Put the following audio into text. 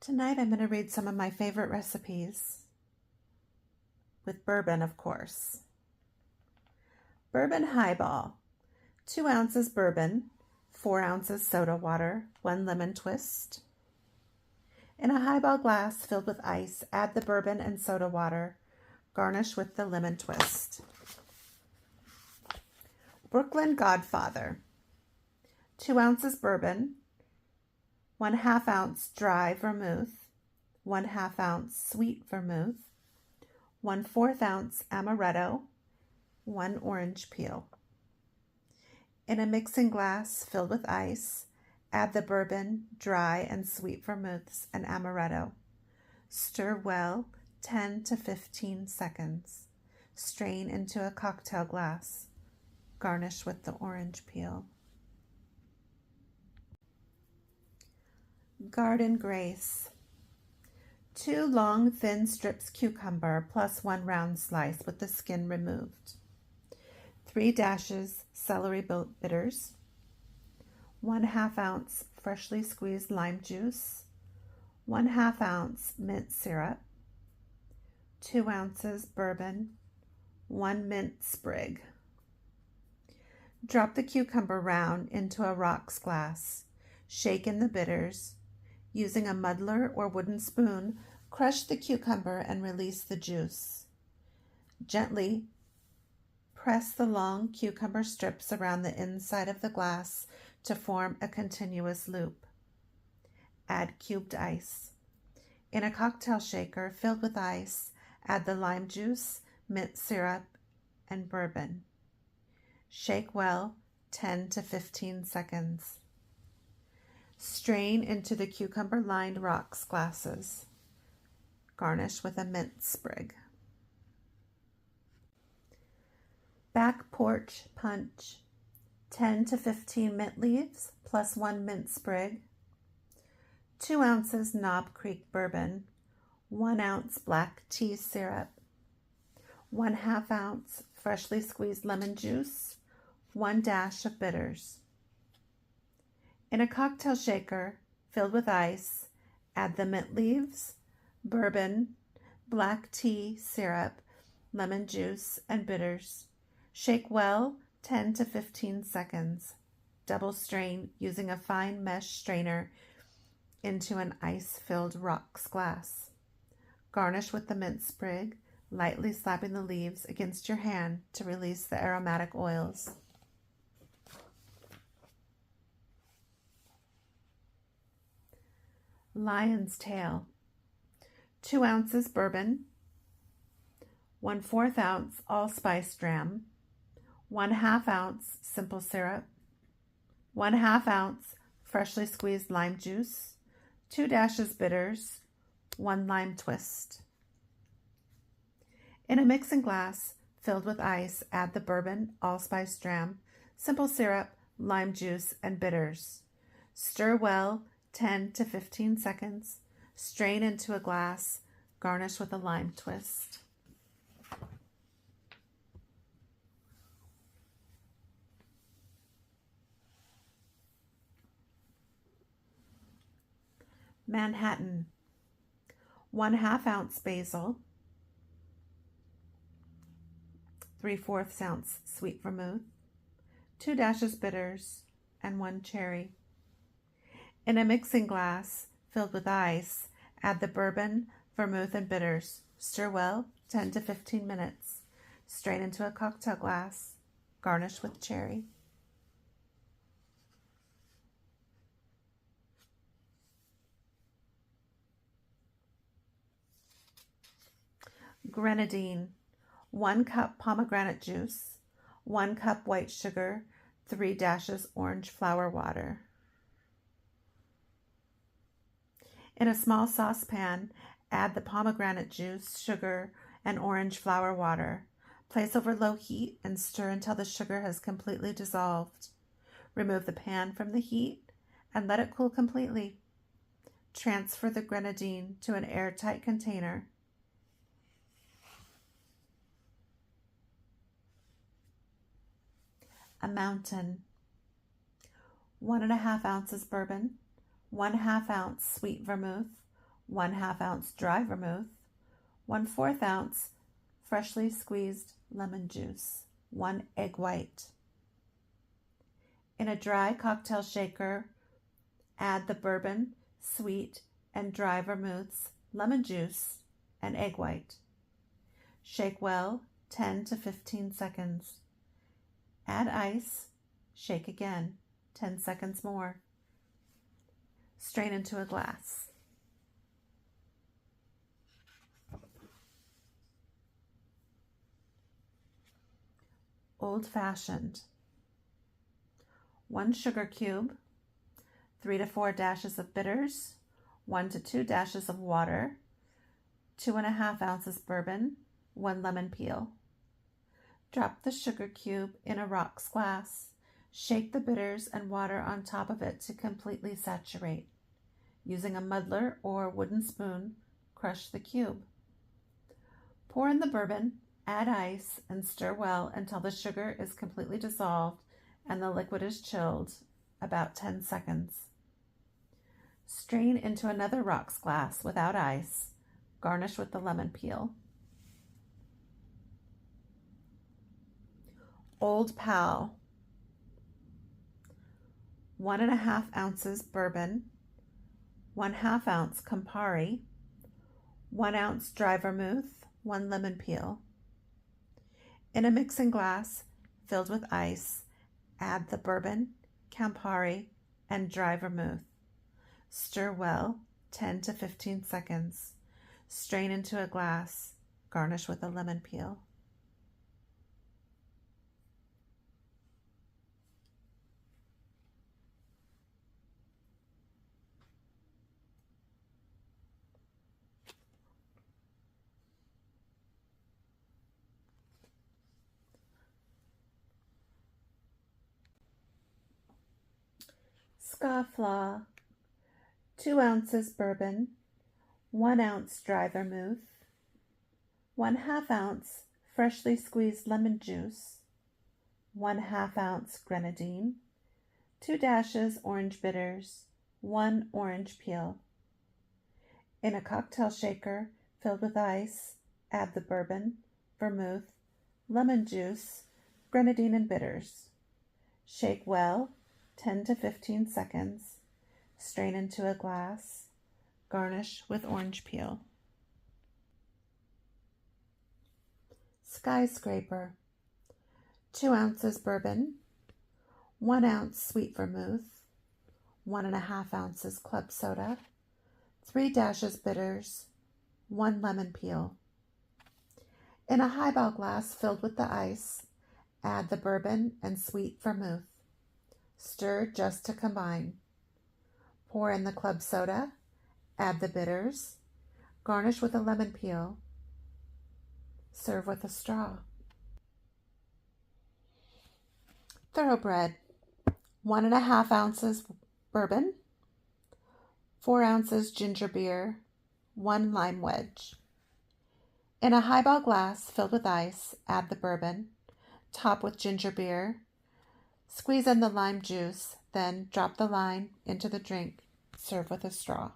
Tonight I'm going to read some of my favorite recipes with bourbon, of course. Bourbon highball. 2 ounces bourbon, 4 ounces soda water, 1 lemon twist. In a highball glass filled with ice, add the bourbon and soda water. Garnish with the lemon twist. Brooklyn Godfather. 2 ounces bourbon, 1/2 ounce dry vermouth, 1/2 ounce sweet vermouth, 1/4 ounce amaretto, 1 orange peel. In a mixing glass filled with ice, add the bourbon, dry and sweet vermouths, and amaretto. Stir well 10 to 15 seconds. Strain into a cocktail glass. Garnish with the orange peel. Garden Grace. 2 long thin strips cucumber plus 1 round slice with the skin removed. 3 dashes celery bitters. 1/2 ounce freshly squeezed lime juice. 1/2 ounce mint syrup. 2 ounces bourbon. 1 mint sprig. Drop the cucumber round into a rocks glass. Shake in the bitters. Using a muddler or wooden spoon, crush the cucumber and release the juice. Gently press the long cucumber strips around the inside of the glass to form a continuous loop. Add cubed ice. In a cocktail shaker filled with ice, add the lime juice, mint syrup, and bourbon. Shake well 10 to 15 seconds. Strain into the cucumber-lined rocks glasses. Garnish with a mint sprig. Back porch punch. 10 to 15 mint leaves plus 1 mint sprig. 2 ounces Knob Creek bourbon. 1 ounce black tea syrup. 1/2 ounce freshly squeezed lemon juice. 1 dash of bitters. In a cocktail shaker filled with ice, add the mint leaves, bourbon, black tea syrup, lemon juice, and bitters. Shake well 10 to 15 seconds. Double strain using a fine mesh strainer into an ice-filled rocks glass. Garnish with the mint sprig, lightly slapping the leaves against your hand to release the aromatic oils. Lion's Tail. 2 ounces bourbon, 1/4 ounce allspice dram, 1/2 ounce simple syrup, 1/2 ounce freshly squeezed lime juice, 2 dashes bitters, 1 lime twist. In a mixing glass filled with ice, add the bourbon, allspice dram, simple syrup, lime juice, and bitters. Stir well 10 to 15 seconds. Strain into a glass. Garnish with a lime twist. Manhattan. 1/2 ounce basil. 3/4 ounce sweet vermouth. 2 dashes bitters, and 1 cherry. In a mixing glass filled with ice, add the bourbon, vermouth, and bitters. Stir well 10 to 15 minutes. Strain into a cocktail glass. Garnish with cherry. Grenadine. 1 cup pomegranate juice, 1 cup white sugar, 3 dashes orange flower water. In a small saucepan, add the pomegranate juice, sugar, and orange flower water. Place over low heat and stir until the sugar has completely dissolved. Remove the pan from the heat and let it cool completely. Transfer the grenadine to an airtight container. A mountain. 1 1/2 ounces bourbon, 1/2 ounce sweet vermouth, 1/2 ounce dry vermouth, 1/4 ounce freshly squeezed lemon juice, 1 egg white. In a dry cocktail shaker, add the bourbon, sweet, and dry vermouths, lemon juice, and egg white. Shake well 10 to 15 seconds. Add ice, shake again 10 seconds more. Strain into a glass. Old Fashioned. 1 sugar cube, 3 to 4 dashes of bitters, 1 to 2 dashes of water, 2.5 ounces bourbon, 1 lemon peel. Drop the sugar cube in a rocks glass. Shake the bitters and water on top of it to completely saturate. Using a muddler or wooden spoon, crush the cube. Pour in the bourbon, add ice, and stir well until the sugar is completely dissolved and the liquid is chilled, about 10 seconds. Strain into another rocks glass without ice. Garnish with the lemon peel. Old Pal. 1.5 ounces bourbon, 1/2 ounce Campari, 1 ounce dry vermouth, 1 lemon peel. In a mixing glass filled with ice, add the bourbon, Campari, and dry vermouth. Stir well 10 to 15 seconds. Strain into a glass. Garnish with a lemon peel. Scofflaw. 2 ounces bourbon, 1 ounce dry vermouth, 1/2 ounce freshly squeezed lemon juice, 1/2 ounce grenadine, 2 dashes orange bitters, 1 orange peel. In a cocktail shaker filled with ice, add the bourbon, vermouth, lemon juice, grenadine, and bitters. Shake well 10 to 15 seconds. Strain into a glass. Garnish with orange peel. Skyscraper. 2 ounces bourbon, 1 ounce sweet vermouth, 1.5 ounces club soda, 3 dashes bitters, 1 lemon peel. In a highball glass filled with the ice, add the bourbon and sweet vermouth. Stir just to combine. Pour in the club soda, add the bitters, garnish with a lemon peel. Serve with a straw. Thoroughbred. 1.5 ounces bourbon, 4 ounces ginger beer, 1 lime wedge. In a highball glass filled with ice, add the bourbon, top with ginger beer, squeeze in the lime juice, then drop the lime into the drink. Serve with a straw.